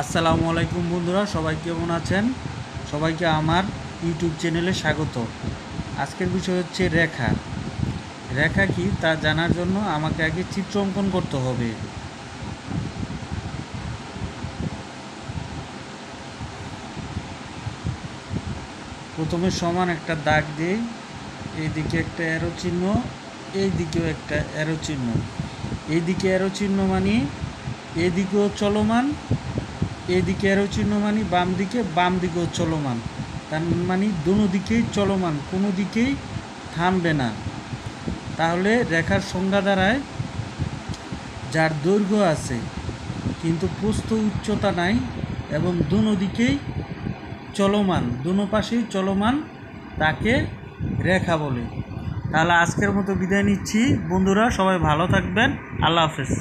আসসালামু আলাইকুম বন্ধুরা, সবাই কেমন আছেন? সবাইকে আমার ইউটিউব চ্যানেলে স্বাগত। আজকের বিষয় হচ্ছে রেখা। রেখা কি তা জানার জন্য আমাকে আগে চিত্র অঙ্কন করতে হবে। প্রথমে সমান একটা দাগ দিই, এইদিকে একটা অ্যারো চিহ্ন, এইদিকেও একটা অ্যারো চিহ্ন। এইদিকে অ্যারো চিহ্ন মানে এদিকেও চলমান, এদিকে অ্যারো চিহ্ন মানে বাম দিকেও চলমান। তার মানে দুনো দিকেই চলমান, কোনো দিকেই থামবে না। তাহলে রেখার সংজ্ঞা দ্বারায় যার দৈর্ঘ্য আছে কিন্তু প্রস্থ উচ্চতা নাই এবং দুনো দিকেই চলমান, দুনো পাশেই চলমান, তাকে রেখা বলে। তাহলে আজকের মতো বিদায় নিচ্ছি বন্ধুরা, সবাই ভালো থাকবেন। আল্লাহ হাফেজ।